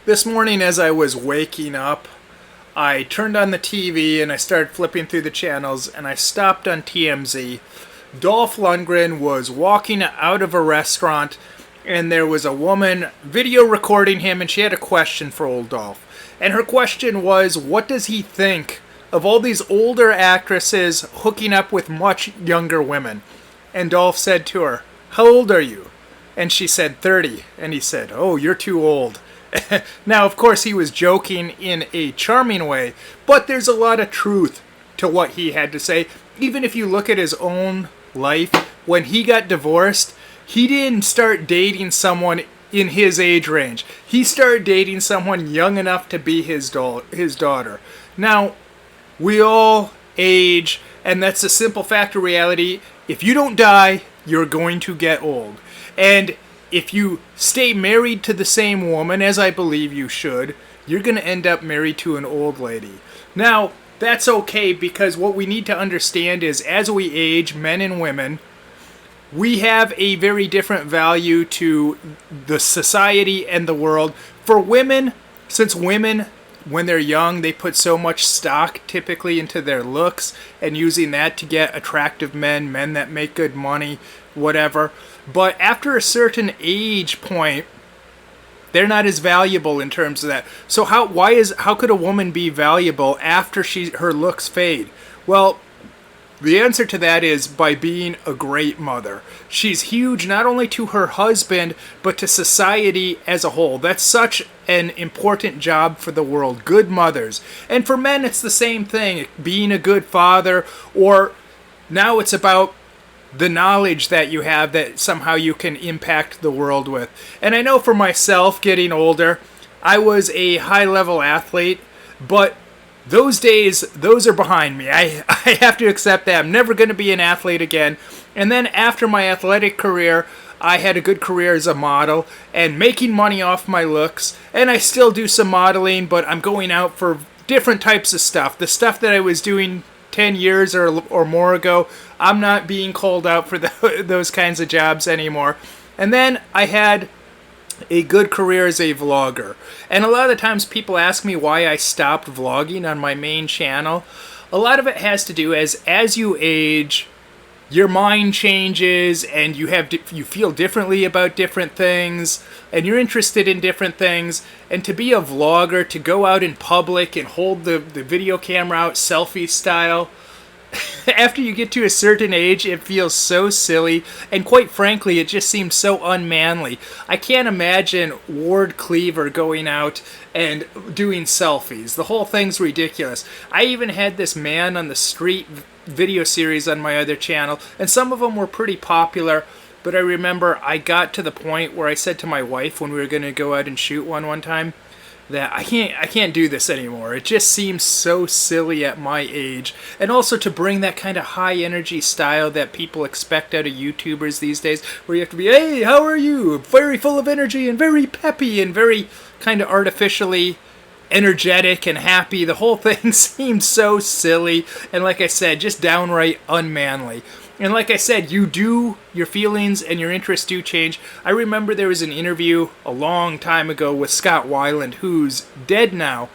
This morning, as I was waking up, I turned on the TV and I started flipping through the channels, and I stopped on TMZ. Dolph Lundgren was walking out of a restaurant, and there was a woman video recording him, and she had a question for old Dolph. And her question was, what does he think of all these older actresses hooking up with much younger women? And Dolph said to her, "How old are you?" And she said, 30. And he said, "Oh, you're too old." Now, of course, he was joking in a charming way, but there's a lot of truth to what he had to say. Even if you look at his own life, when he got divorced, he didn't start dating someone in his age range. He started dating someone young enough to be his daughter. Now, we all age, and that's a simple fact of reality. If you don't die, you're going to get old. And if you stay married to the same woman, as I believe you should, you're going to end up married to an old lady. Now, that's okay, because what we need to understand is as we age, men and women, we have a very different value to the society and the world. For women, since women, when they're young, they put so much stock typically into their looks and using that to get attractive men that make good money, whatever. But after a certain age point, they're not as valuable in terms of that. So how could a woman be valuable after her looks fade? Well, the answer to that is by being a great mother. She's huge not only to her husband, but to society as a whole. That's such an important job for the world. Good mothers. And for men, it's the same thing. Being a good father, or now it's about the knowledge that you have that somehow you can impact the world with. And I know for myself, getting older, I was a high-level athlete, but those days, those are behind me. I have to accept that. I'm never going to be an athlete again. And then after my athletic career, I had a good career as a model and making money off my looks. And I still do some modeling, but I'm going out for different types of stuff. The stuff that I was doing 10 years or more ago, I'm not being called out for those kinds of jobs anymore. And then I had a good career as a vlogger. And a lot of the times people ask me why I stopped vlogging on my main channel. A lot of it has to do as you age, your mind changes and you feel differently about different things and you're interested in different things. And to be a vlogger, to go out in public and hold the video camera out selfie style, after you get to a certain age, it feels so silly, and quite frankly, it just seems so unmanly. I can't imagine Ward Cleaver going out and doing selfies. The whole thing's ridiculous. I even had this man on the street video series on my other channel, and some of them were pretty popular, but I remember I got to the point where I said to my wife when we were going to go out and shoot one time, that I can't do this anymore. It just seems so silly at my age. And also to bring that kind of high energy style that people expect out of YouTubers these days, where you have to be, hey, how are you? Very full of energy and very peppy and very kind of artificially energetic and happy. The whole thing seems so silly. And like I said, just downright unmanly. And like I said, your feelings and your interests do change. I remember there was an interview a long time ago with Scott Weiland, who's dead now,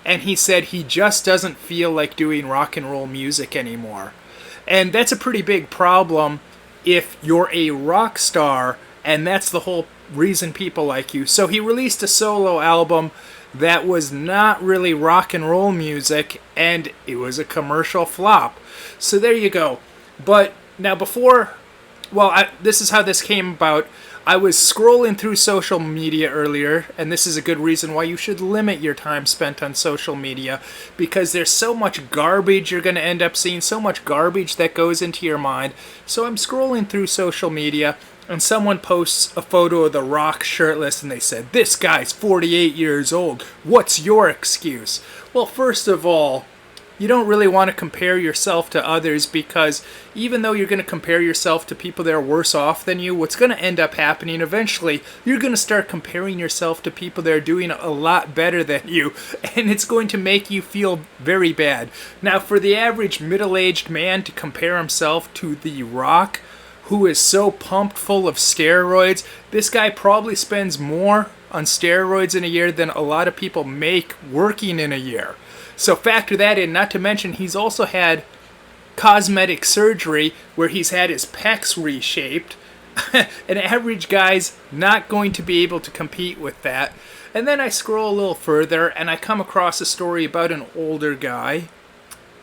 and he said he just doesn't feel like doing rock and roll music anymore. And that's a pretty big problem if you're a rock star, and that's the whole reason people like you. So he released a solo album that was not really rock and roll music, and it was a commercial flop. So there you go. But now this is how this came about. I was scrolling through social media earlier, and this is a good reason why you should limit your time spent on social media, because there's so much garbage you're going to end up seeing, so much garbage that goes into your mind. So I'm scrolling through social media, and someone posts a photo of The Rock shirtless, and they said, "This guy's 48 years old. What's your excuse?" Well, first of all, you don't really want to compare yourself to others, because even though you're going to compare yourself to people that are worse off than you, what's going to end up happening eventually, you're going to start comparing yourself to people that are doing a lot better than you, and it's going to make you feel very bad. Now, for the average middle-aged man to compare himself to The Rock, who is so pumped full of steroids, this guy probably spends more on steroids in a year than a lot of people make working in a year. So factor that in, not to mention he's also had cosmetic surgery where he's had his pecs reshaped. An average guy's not going to be able to compete with that. And then I scroll a little further and I come across a story about an older guy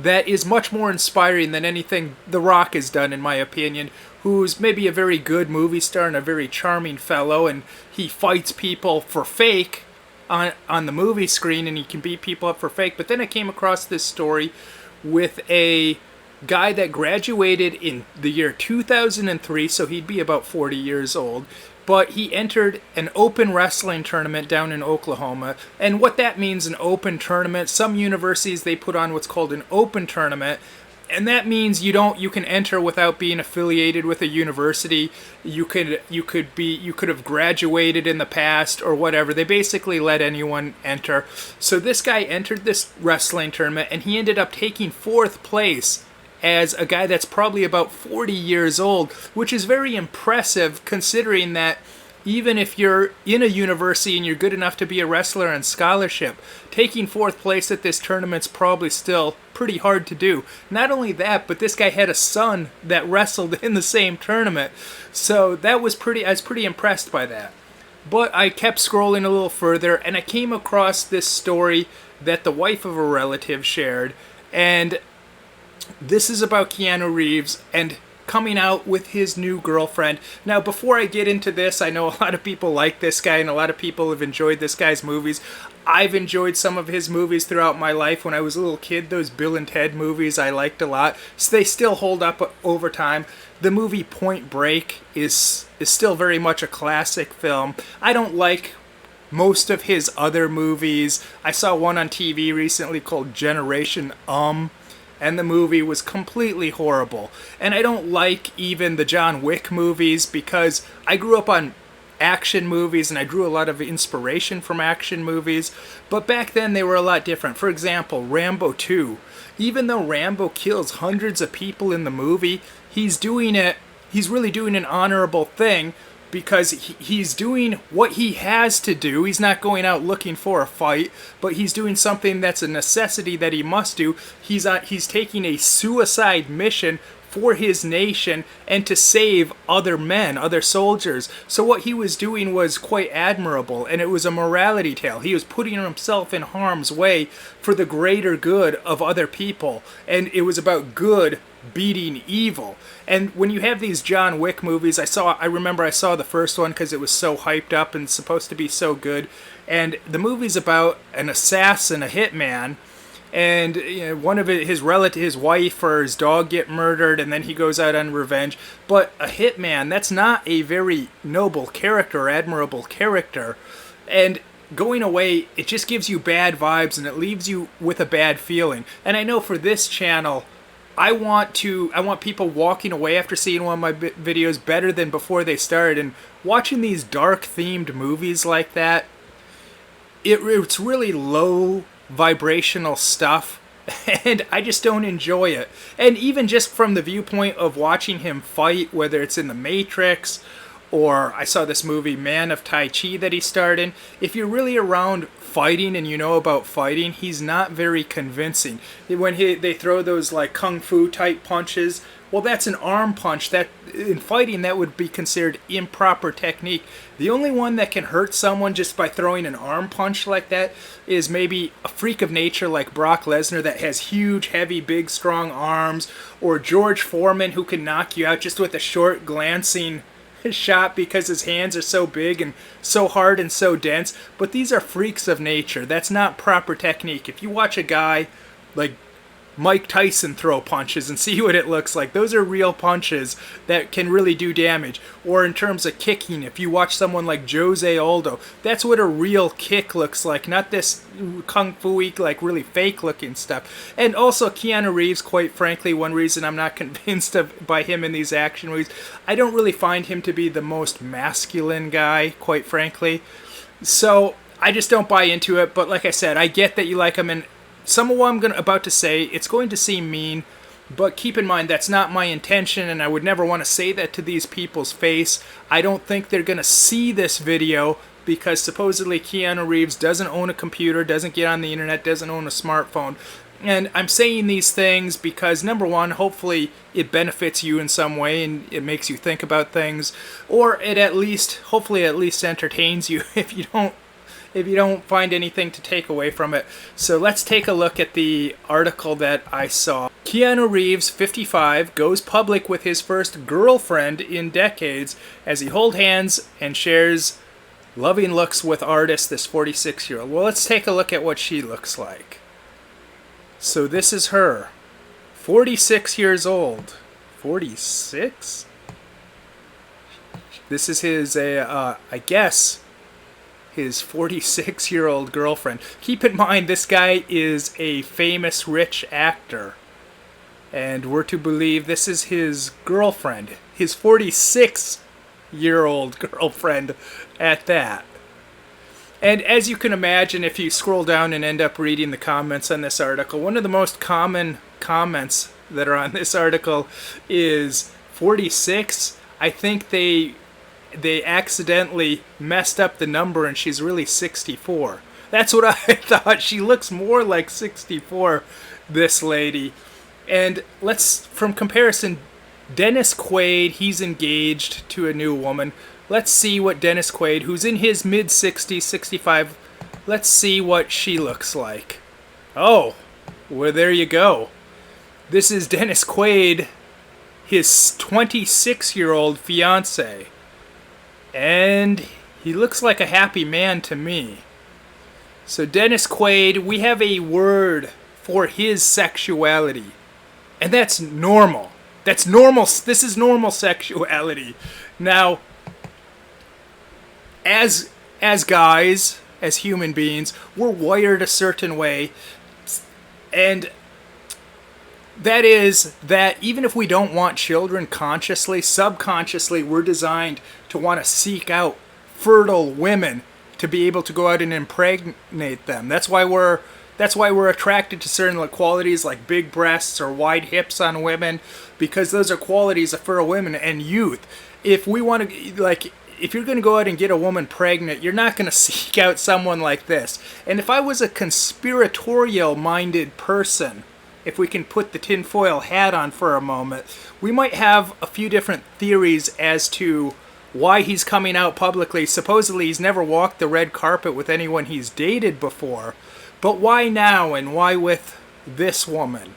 that is much more inspiring than anything The Rock has done, in my opinion, who's maybe a very good movie star and a very charming fellow, and he fights people for fake on the movie screen, and he can beat people up for fake. But then I came across this story with a guy that graduated in the year 2003, so he'd be about 40 years old, but he entered an open wrestling tournament down in Oklahoma. And what that means, an open tournament, some universities, they put on what's called an open tournament, and that means you can enter without being affiliated with a university. You could have graduated in the past or whatever. They basically let anyone enter. So this guy entered this wrestling tournament and he ended up taking 4th place as a guy that's probably about 40 years old, which is very impressive considering that even if you're in a university and you're good enough to be a wrestler on scholarship, taking 4th place at this tournament's probably still pretty hard to do. Not only that, but this guy had a son that wrestled in the same tournament. So I was pretty impressed by that. But I kept scrolling a little further and I came across this story that the wife of a relative shared, and this is about Keanu Reeves and coming out with his new girlfriend. Now, before I get into this, I know a lot of people like this guy and a lot of people have enjoyed this guy's movies. I've enjoyed some of his movies throughout my life. When I was a little kid, those Bill and Ted movies I liked a lot. So they still hold up over time. The movie Point Break is still very much a classic film. I don't like most of his other movies. I saw one on TV recently called Generation and the movie was completely horrible. And I don't like even the John Wick movies because I grew up on action movies and I drew a lot of inspiration from action movies. But back then they were a lot different. For example, Rambo 2. Even though Rambo kills hundreds of people in the movie, he's really doing an honorable thing because he's doing what he has to do. He's not going out looking for a fight, but he's doing something that's a necessity that he must do. He's taking a suicide mission for his nation and to save other men, other soldiers. So what he was doing was quite admirable, and it was a morality tale. He was putting himself in harm's way for the greater good of other people, and it was about good beating evil. And when you have these John Wick movies, I remember I saw the first one because it was so hyped up and supposed to be so good. And the movie's about an assassin, a hitman, and one of his wife or his dog get murdered, and then he goes out on revenge. But a hitman, that's not a very noble character, or admirable character. And going away, it just gives you bad vibes and it leaves you with a bad feeling. And I know for this channel, I want people walking away after seeing one of my videos better than before they started. And watching these dark themed movies like that, it's really low vibrational stuff, and I just don't enjoy it. And even just from the viewpoint of watching him fight, whether it's in The Matrix or I saw this movie Man of Tai Chi that he starred in, if you're really around fighting and you know about fighting, he's not very convincing. When they throw those like kung fu type punches, well, that's an arm punch. That in fighting, that would be considered improper technique. The only one that can hurt someone just by throwing an arm punch like that is maybe a freak of nature like Brock Lesnar that has huge, heavy, big, strong arms, or George Foreman who can knock you out just with a short, glancing shot because his hands are so big and so hard and so dense. But these are freaks of nature. That's not proper technique. If you watch a guy like Mike Tyson throw punches and see what it looks like, those are real punches that can really do damage. Or in terms of kicking, if you watch someone like Jose Aldo, that's what a real kick looks like, not this kung fu-y, like really fake looking stuff. And also Keanu Reeves, quite frankly, one reason I'm not convinced by him in these action movies, I don't really find him to be the most masculine guy, quite frankly. So I just don't buy into it. But like I said, I get that you like him, and some of what I'm about to say, it's going to seem mean, but keep in mind that's not my intention, and I would never want to say that to these people's face. I don't think they're going to see this video because supposedly Keanu Reeves doesn't own a computer, doesn't get on the internet, doesn't own a smartphone. And I'm saying these things because, number one, hopefully it benefits you in some way and it makes you think about things, or it hopefully at least entertains you if you don't find anything to take away from it. So let's take a look at the article that I saw. Keanu Reeves, 55, goes public with his first girlfriend in decades as he holds hands and shares loving looks with artist, this 46-year-old. Well, let's take a look at what she looks like. So this is her, 46 years old. 46? This is his, I guess, his 46-year-old girlfriend. Keep in mind, this guy is a famous rich actor. And we're to believe this is his girlfriend. His 46-year-old girlfriend at that. And as you can imagine, if you scroll down and end up reading the comments on this article, one of the most common comments that are on this article is 46. I think they accidentally messed up the number and she's really 64. That's what I thought. She looks more like 64, this lady. And from comparison, Dennis Quaid, he's engaged to a new woman. Let's see what Dennis Quaid, who's in his mid-60s, 65, let's see what she looks like. Oh, well, there you go. This is Dennis Quaid, his 26-year-old fiancé. And he looks like a happy man to me. So Dennis Quaid, we have a word for his sexuality. And that's normal. That's normal. This is normal sexuality. Now, as guys, as human beings, we're wired a certain way. And that is that even if we don't want children consciously, subconsciously, we're designed to want to seek out fertile women to be able to go out and impregnate them. That's why we're attracted to certain qualities like big breasts or wide hips on women, because those are qualities of fertile women and youth. If we want to, if you're going to go out and get a woman pregnant, you're not going to seek out someone like this. And if I was a conspiratorial-minded person, if we can put the tinfoil hat on for a moment, we might have a few different theories as to why he's coming out publicly. Supposedly he's never walked the red carpet with anyone he's dated before. But why now, and why with this woman?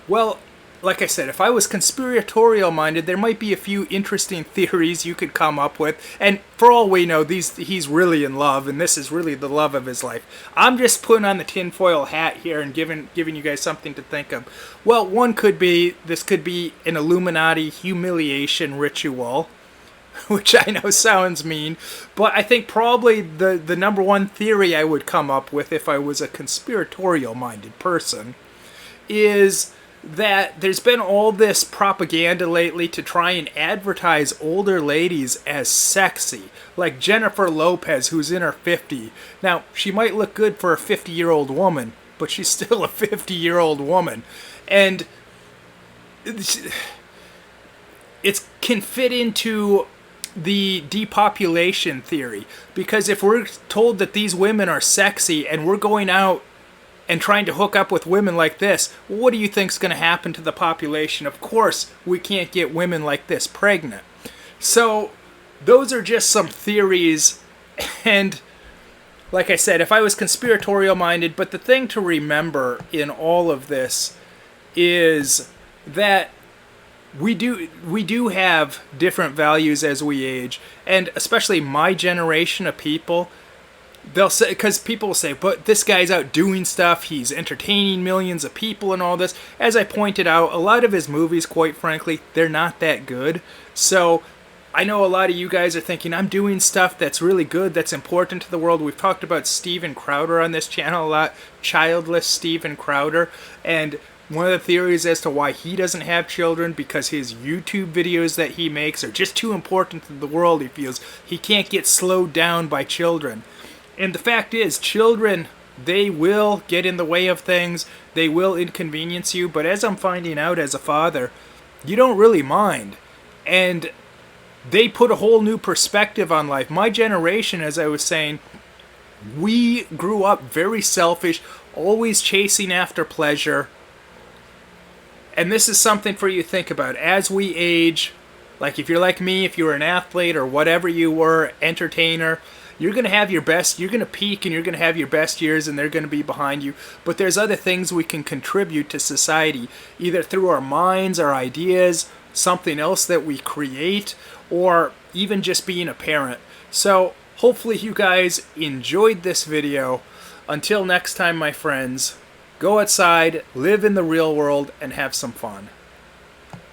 Well, like I said, if I was conspiratorial-minded, there might be a few interesting theories you could come up with. And for all we know, he's really in love, and this is really the love of his life. I'm just putting on the tinfoil hat here and giving you guys something to think of. Well, this could be an Illuminati humiliation ritual, which I know sounds mean, but I think probably the number one theory I would come up with if I was a conspiratorial-minded person is that there's been all this propaganda lately to try and advertise older ladies as sexy, like Jennifer Lopez, who's in her 50s. Now, she might look good for a 50-year-old woman, but she's still a 50-year-old woman. And it can fit into the depopulation theory, because if we're told that these women are sexy and we're going out and trying to hook up with women like this, what do you think's going to happen to the population? Of course, we can't get women like this pregnant. So those are just some theories, and like I said, if I was conspiratorial minded, but the thing to remember in all of this is that we do have different values as we age, and especially my generation of people, they'll say, because people will say, but this guy's out doing stuff, he's entertaining millions of people and all this. As I pointed out, a lot of his movies, quite frankly, they're not that good. So I know a lot of you guys are thinking, I'm doing stuff that's really good, that's important to the world. We've talked about Steven Crowder on this channel a lot, childless Steven Crowder, and one of the theories as to why he doesn't have children, because his YouTube videos that he makes are just too important to the world. He feels he can't get slowed down by children. And the fact is, children, they will get in the way of things, they will inconvenience you, but as I'm finding out as a father, you don't really mind. And they put a whole new perspective on life. My generation, as I was saying, we grew up very selfish, always chasing after pleasure. And this is something for you to think about. As we age, like if you're like me, if you were an athlete or whatever you were, entertainer, you're going to have your best, you're going to peak and you're going to have your best years and they're going to be behind you. But there's other things we can contribute to society, either through our minds, our ideas, something else that we create, or even just being a parent. So hopefully you guys enjoyed this video. Until next time, my friends, go outside, live in the real world, and have some fun.